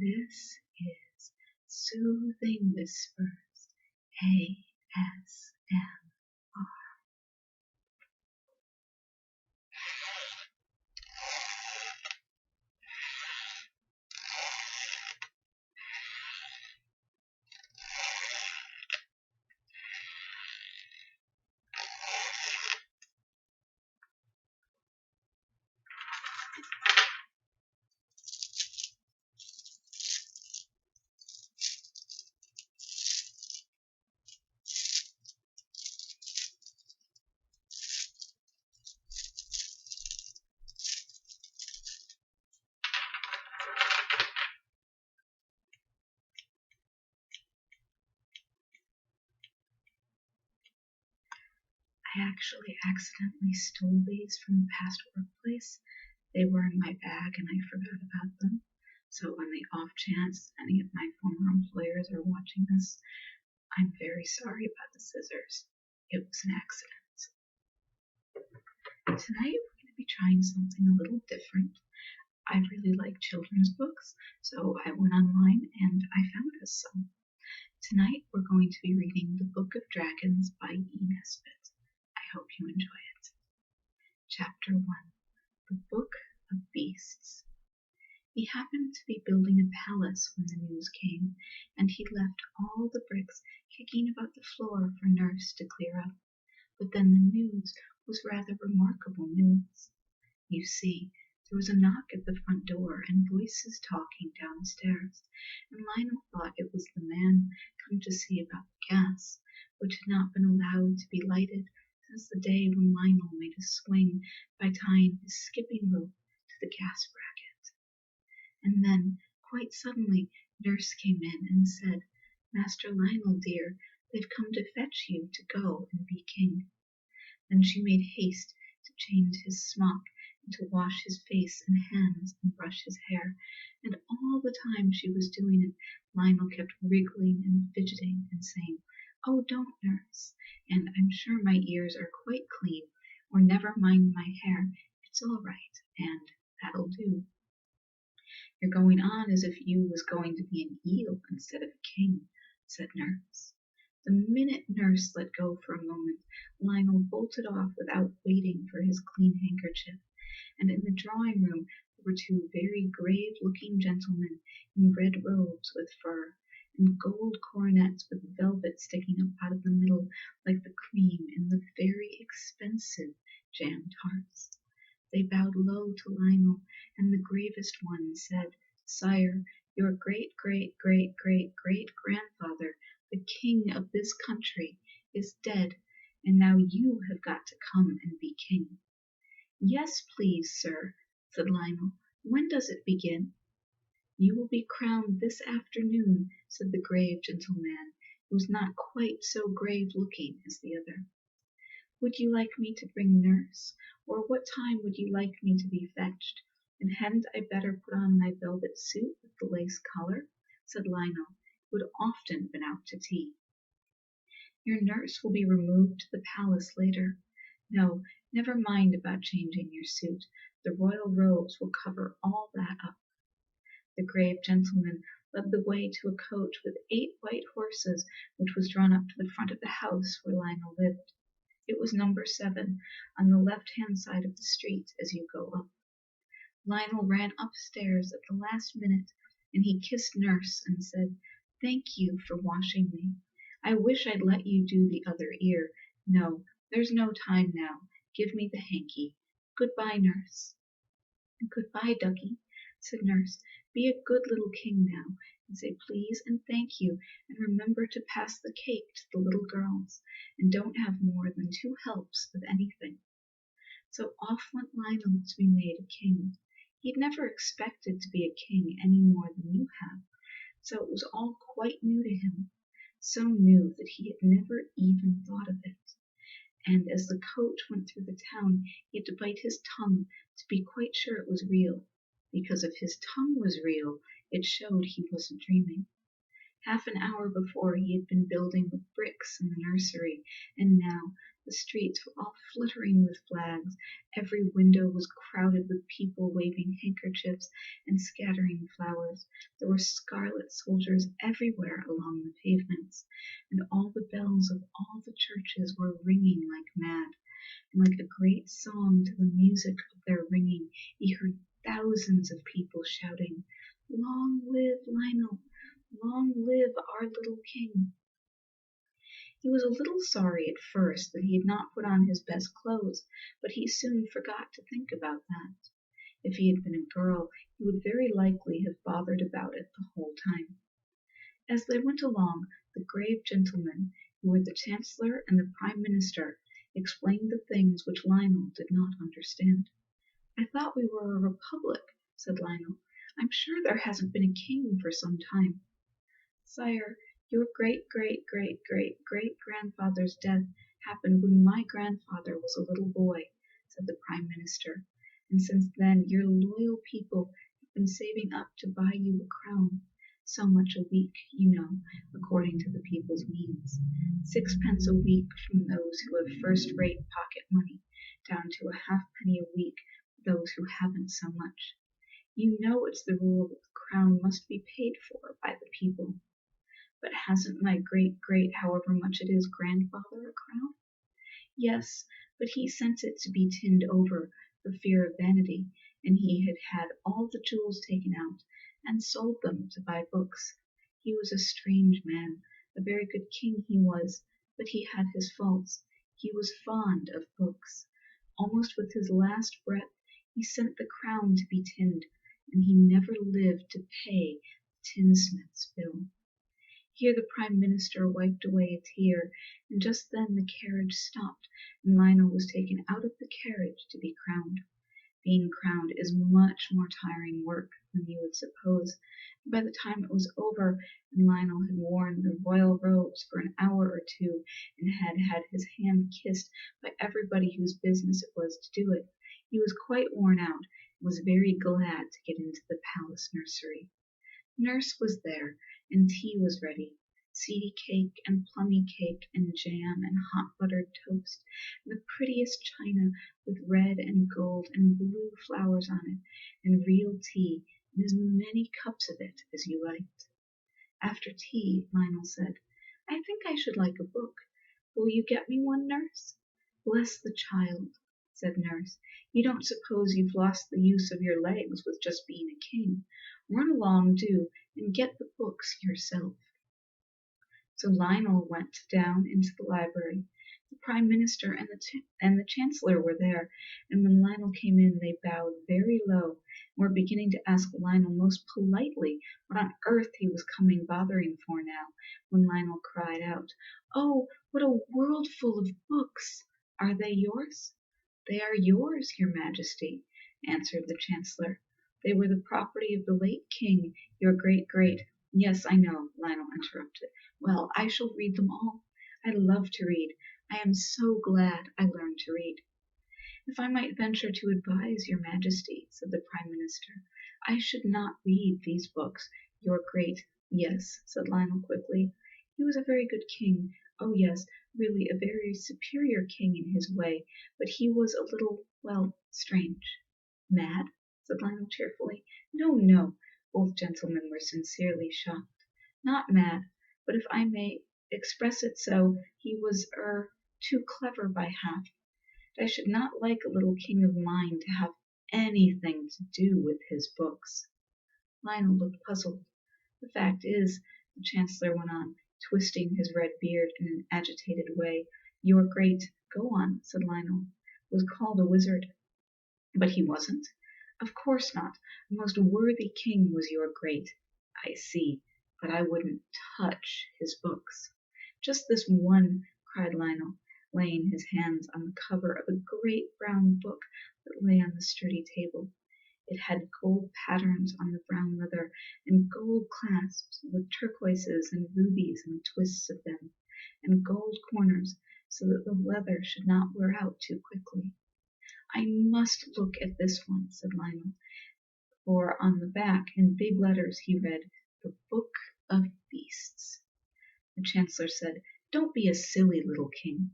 This is Soothing Whispers ASMR. I actually accidentally stole these from a past workplace. They were in my bag and I forgot about them. So on the off chance any of my former employers are watching this, I'm very sorry about the scissors. It was an accident. Tonight we're going to be trying something a little different. I really like children's books, so I went online and I found us some. Tonight we're going to be reading The Book of Dragons by Nesbit. I hope you enjoy it. Chapter 1. The Book of Beasts. He happened to be building a palace when the news came, and he left all the bricks kicking about the floor for Nurse to clear up. But then the news was rather remarkable news. You see, there was a knock at the front door and voices talking downstairs, and Lionel thought it was the man come to see about the gas, which had not been allowed to be lighted since the day when Lionel made a swing by tying his skipping rope to the gas bracket. And then, quite suddenly, Nurse came in and said, "Master Lionel, dear, they've come to fetch you to go and be king." Then she made haste to change his smock and to wash his face and hands and brush his hair, and all the time she was doing it, Lionel kept wriggling and fidgeting and saying, "Oh, don't, Nurse, and I'm sure my ears are quite clean, or never mind my hair, it's all right, and that'll do." "You're going on as if you was going to be an eel instead of a king," said Nurse. The minute Nurse let go for a moment, Lionel bolted off without waiting for his clean handkerchief, and in the drawing room there were two very grave-looking gentlemen in red robes with fur, and gold coronets with velvet sticking up out of the middle like the cream in the very expensive jam tarts. They bowed low to Lionel, and the gravest one said, "Sire, your great-great-great-great-grandfather, the king of this country, is dead, and now you have got to come and be king." "Yes, please, sir," said Lionel. "When does it begin?" "You will be crowned this afternoon," said the grave gentleman, who was not quite so grave-looking as the other. "Would you like me to bring Nurse, or what time would you like me to be fetched? And hadn't I better put on my velvet suit with the lace collar?" said Lionel, who had often been out to tea. "Your Nurse will be removed to the palace later. No, never mind about changing your suit. The royal robes will cover all that up." The grave gentleman led the way to a coach with 8 white horses, which was drawn up to the front of the house where Lionel lived. It was number 7, on the left-hand side of the street as you go up. Lionel ran upstairs at the last minute, and he kissed Nurse and said, "Thank you for washing me. I wish I'd let you do the other ear. No, there's no time now. Give me the hanky. Goodbye, Nurse." "Goodbye, ducky," said Nurse. "Be a good little king now, and say please and thank you, and remember to pass the cake to the little girls, and don't have more than 2 helps of anything." So off went Lionel to be made a king. He'd never expected to be a king any more than you have, so it was all quite new to him, so new that he had never even thought of it. And as the coach went through the town, he had to bite his tongue to be quite sure it was real, because if his tongue was real, it showed he wasn't dreaming. Half an hour before he had been building with bricks in the nursery, and now the streets were all fluttering with flags. Every window was crowded with people waving handkerchiefs and scattering flowers. There were scarlet soldiers everywhere along the pavements, and all the bells of all the churches were ringing like mad. And like a great song to the music of their ringing, he heard thousands of people shouting, "Long live Lionel! Long live our little king!" He was a little sorry at first that he had not put on his best clothes, but he soon forgot to think about that. If he had been a girl, he would very likely have bothered about it the whole time. As they went along, the grave gentlemen, who were the Chancellor and the Prime Minister, explained the things which Lionel did not understand. "I thought we were a republic," said Lionel. "I'm sure there hasn't been a king for some time." "Sire, your great-great-great-great-grandfather's death happened when my grandfather was a little boy," said the Prime Minister, "and since then your loyal people have been saving up to buy you a crown. So much a week, you know, according to the people's means. 6 pence a week from those who have first-rate pocket money, down to a halfpenny a week for those who haven't so much. You know it's the rule that the crown must be paid for by the people." "But hasn't my great, however much it is, grandfather a crown?" "Yes, but he sent it to be tinned over for fear of vanity, and he had had all the jewels taken out, and sold them to buy books. He was a strange man, a very good king he was, but he had his faults. He was fond of books. Almost with his last breath he sent the crown to be tinned, and he never lived to pay the tinsmith's bill." Here the Prime Minister wiped away a tear, and just then the carriage stopped, and Lionel was taken out of the carriage to be crowned. Being crowned is much more tiring work than you would suppose, and by the time it was over, and Lionel had worn the royal robes for an hour or two, and had had his hand kissed by everybody whose business it was to do it, he was quite worn out, and was very glad to get into the palace nursery. Nurse was there, and tea was ready. Seedy cake and plummy cake and jam and hot buttered toast, and the prettiest china with red and gold and blue flowers on it, and real tea, and as many cups of it as you liked. After tea, Lionel said, "I think I should like a book. Will you get me one, Nurse?" "Bless the child," said Nurse. "You don't suppose you've lost the use of your legs with just being a king. Run along, do, and get the books yourself." So Lionel went down into the library. The Prime Minister and the Chancellor were there, and when Lionel came in they bowed very low, and were beginning to ask Lionel most politely what on earth he was coming bothering for now, when Lionel cried out, "Oh, what a world full of books! Are they yours?" "They are yours, your Majesty," answered the Chancellor. "They were the property of the late King, your great-great—" "Yes, I know," Lionel interrupted. "Well, I shall read them all. I love to read. I am so glad I learned to read." "If I might venture to advise your Majesty," said the Prime Minister, "I should not read these books. Your great—" "Yes," said Lionel quickly. "He was a very good king. Oh yes, really a very superior king in his way, but he was a little, well, strange." "Mad?" said Lionel cheerfully. "No, no." Both gentlemen were sincerely shocked. "Not mad, but if I may express it so, he was too clever by half. I should not like a little king of mine to have anything to do with his books." Lionel looked puzzled. "The fact is," the Chancellor went on, twisting his red beard in an agitated way, "your great—" "Go on," said Lionel, "was called a wizard." "But he wasn't?" "Of course not. A most worthy king was your great—" "I see, but I wouldn't touch his books." "Just this one," cried Lionel, laying his hands on the cover of a great brown book that lay on the sturdy table. It had gold patterns on the brown leather, and gold clasps with turquoises and rubies in the twists of them, and gold corners, so that the leather should not wear out too quickly. "I must look at this one," said Lionel, for on the back in big letters he read, The Book of Beasts. The Chancellor said, "Don't be a silly little king."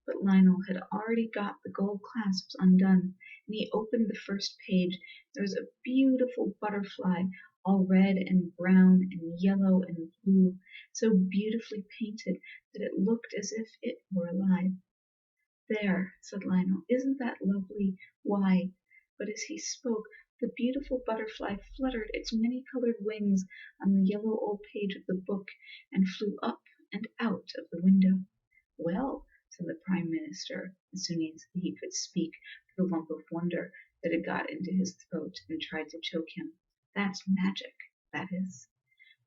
But Lionel had already got the gold clasps undone, and he opened the first page. There was a beautiful butterfly, all red and brown and yellow and blue, so beautifully painted that it looked as if it were alive. "There," said Lionel, "isn't that lovely? Why?" But as he spoke, the beautiful butterfly fluttered its many-colored wings on the yellow old page of the book and flew up and out of the window. "Well," said the Prime Minister, as soon as he could speak for the lump of wonder that had got into his throat and tried to choke him, "that's magic, that is."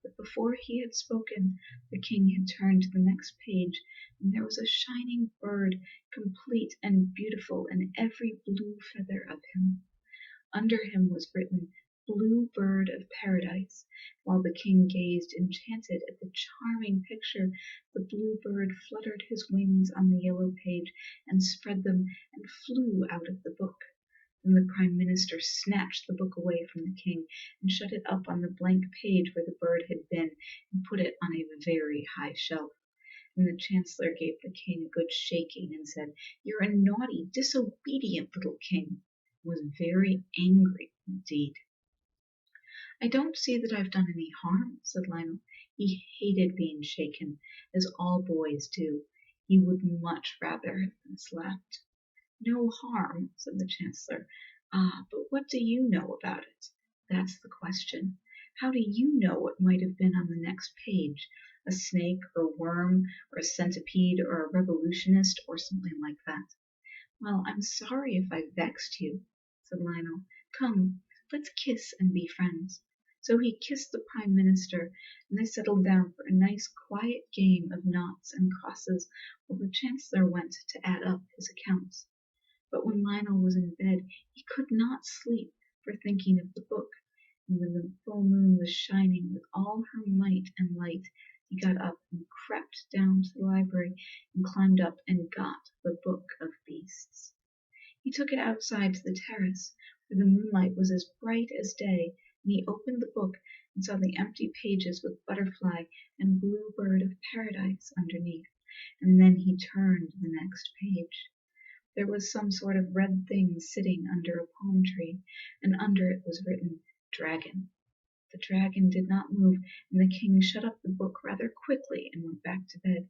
But before he had spoken, the king had turned to the next page, and there was a shining bird, complete and beautiful in every blue feather of him. Under him was written, "Blue Bird of Paradise." While the king gazed enchanted at the charming picture, the blue bird fluttered his wings on the yellow page and spread them and flew out of the book. Then the Prime Minister snatched the book away from the king and shut it up on the blank page where the bird had been and put it on a very high shelf. And the Chancellor gave the king a good shaking and said, "You're a naughty, disobedient little king," and was very angry indeed. "I don't see that I've done any harm," said Lionel. He hated being shaken, as all boys do. He would much rather have been slapped. "No harm," said the Chancellor. "Ah, but what do you know about it? That's the question. How do you know what might have been on the next page? A snake or a worm or a centipede or a revolutionist or something like that." "Well, I'm sorry if I vexed you," said Lionel. "Come, let's kiss and be friends." So he kissed the Prime Minister, and they settled down for a nice quiet game of noughts and crosses while the Chancellor went to add up his accounts. But when Lionel was in bed, he could not sleep for thinking of the book, and when the full moon was shining with all her might and light, he got up and crept down to the library and climbed up and got the Book of Beasts. He took it outside to the terrace, where the moonlight was as bright as day, and he opened the book and saw the empty pages with butterfly and blue bird of paradise underneath, and then he turned to the next page. There was some sort of red thing sitting under a palm tree, and under it was written, "Dragon." The dragon did not move, and the king shut up the book rather quickly and went back to bed.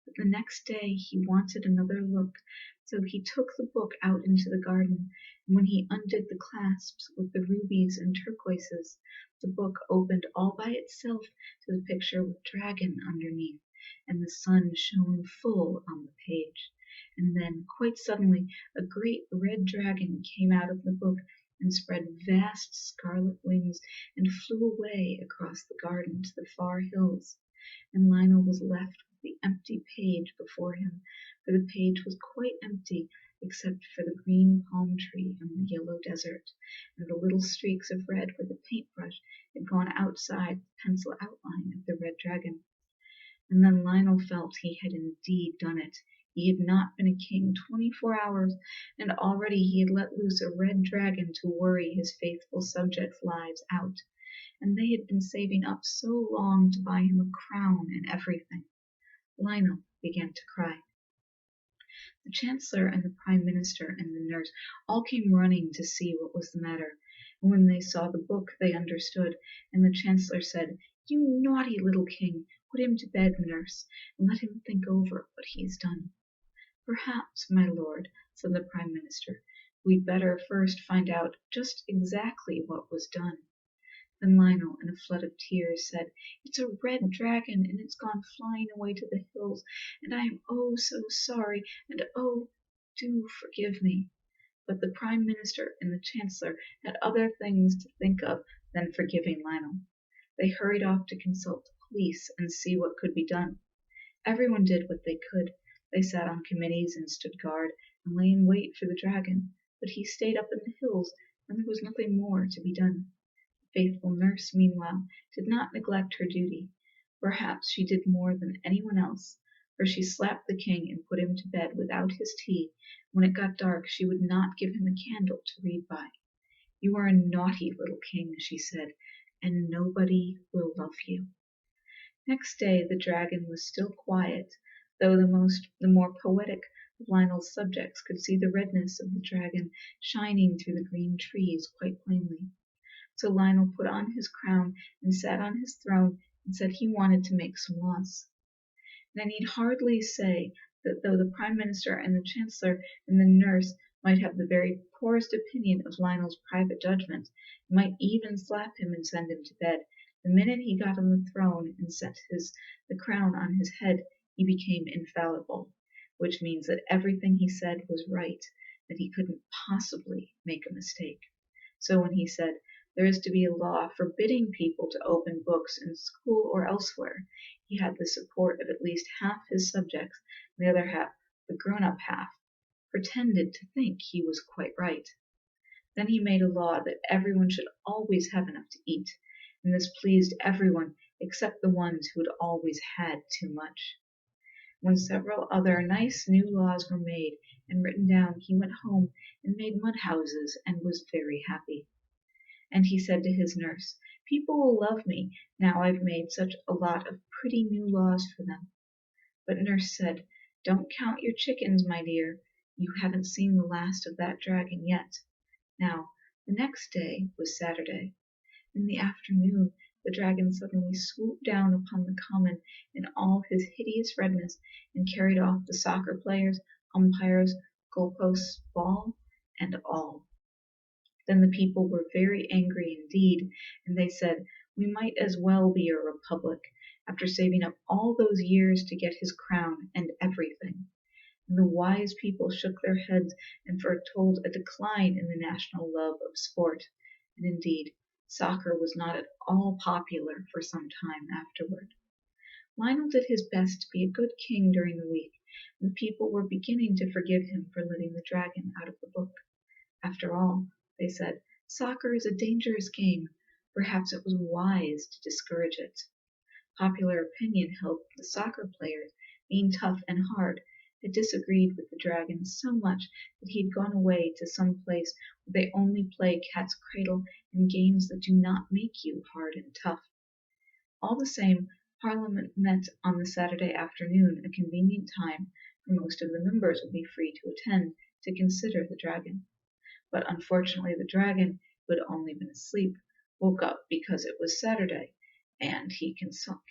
But the next day he wanted another look, so he took the book out into the garden, and when he undid the clasps with the rubies and turquoises, the book opened all by itself to the picture with dragon underneath, and the sun shone full on the page. And then, quite suddenly, a great red dragon came out of the book and spread vast scarlet wings and flew away across the garden to the far hills. And Lionel was left with the empty page before him, for the page was quite empty except for the green palm tree and the yellow desert, and the little streaks of red where the paintbrush had gone outside the pencil outline of the red dragon. And then Lionel felt he had indeed done it. He had not been a king 24 hours, and already he had let loose a red dragon to worry his faithful subjects' lives out, and they had been saving up so long to buy him a crown and everything. Lionel began to cry. The Chancellor and the Prime Minister and the nurse all came running to see what was the matter, and when they saw the book they understood, and the Chancellor said, "You naughty little king, put him to bed, nurse, and let him think over what he has done." "Perhaps, my lord," said the Prime Minister, "we'd better first find out just exactly what was done." Then Lionel, in a flood of tears, said, "It's a red dragon, and it's gone flying away to the hills, and I am oh so sorry, and oh, do forgive me." But the Prime Minister and the Chancellor had other things to think of than forgiving Lionel. They hurried off to consult the police and see what could be done. Everyone did what they could. They sat on committees and stood guard and lay in wait for the dragon, but he stayed up in the hills, and there was nothing more to be done. The faithful nurse, meanwhile, did not neglect her duty. Perhaps she did more than anyone else, for she slapped the king and put him to bed without his tea. When it got dark, she would not give him a candle to read by. "You are a naughty little king," she said, and nobody will love you. Next day the dragon was still quiet, though the more poetic of Lionel's subjects could see the redness of the dragon shining through the green trees quite plainly. So Lionel put on his crown and sat on his throne and said he wanted to make some laws. And I need hardly say that though the Prime Minister and the Chancellor and the nurse might have the very poorest opinion of Lionel's private judgment, might even slap him and send him to bed, the minute he got on the throne and set the crown on his head, he became infallible, which means that everything he said was right, that he couldn't possibly make a mistake. So when he said, there is to be a law forbidding people to open books in school or elsewhere, he had the support of at least half his subjects, and the other half, the grown-up half, pretended to think he was quite right. Then he made a law that everyone should always have enough to eat, and this pleased everyone except the ones who had always had too much. When several other nice new laws were made and written down, he went home and made mud houses and was very happy. And he said to his nurse, people will love me now I've made such a lot of pretty new laws for them. But nurse said, don't count your chickens, my dear. You haven't seen the last of that dragon yet. Now, the next day was Saturday. In the afternoon, the dragon suddenly swooped down upon the common in all his hideous redness and carried off the soccer players, umpires, goalposts, ball, and all. Then the people were very angry indeed, and they said, we might as well be a republic, after saving up all those years to get his crown and everything. And the wise people shook their heads and foretold a decline in the national love of sport, and indeed, soccer was not at all popular for some time afterward. Lionel did his best to be a good king during the week, and the people were beginning to forgive him for letting the dragon out of the book. After all, they said, soccer is a dangerous game. Perhaps it was wise to discourage it. Popular opinion held that the soccer players, being tough and hard, had disagreed with the dragon so much that he had gone away to some place where they only play cat's cradle and games that do not make you hard and tough. All the same, Parliament met on the Saturday afternoon, a convenient time, for most of the members would be free to attend, to consider the dragon. But unfortunately the dragon, who had only been asleep, woke up because it was Saturday, and he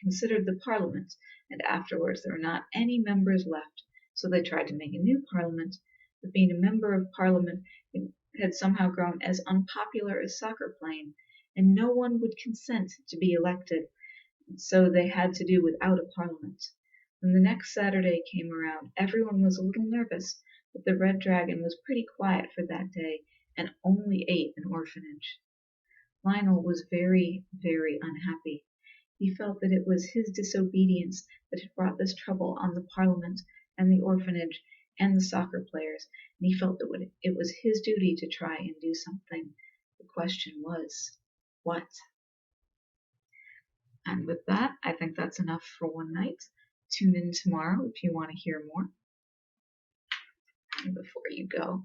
considered the Parliament, and afterwards there were not any members left, so they tried to make a new Parliament, but being a member of Parliament had somehow grown as unpopular as soccer playing, and no one would consent to be elected, so they had to do without a Parliament. When the next Saturday came around, everyone was a little nervous, but the red dragon was pretty quiet for that day, and only ate an orphanage. Lionel was very, very unhappy. He felt that it was his disobedience that had brought this trouble on the Parliament and the orphanage and the soccer players, and he felt that it was his duty to try and do something. The question was, what? And with that, I think that's enough for one night. Tune in tomorrow if you want to hear more. And before you go,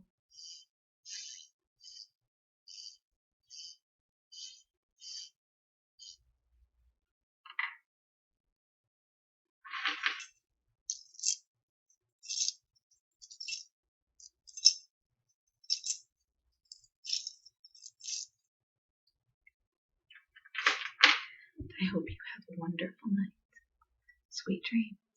I hope you have a wonderful night. Sweet dreams.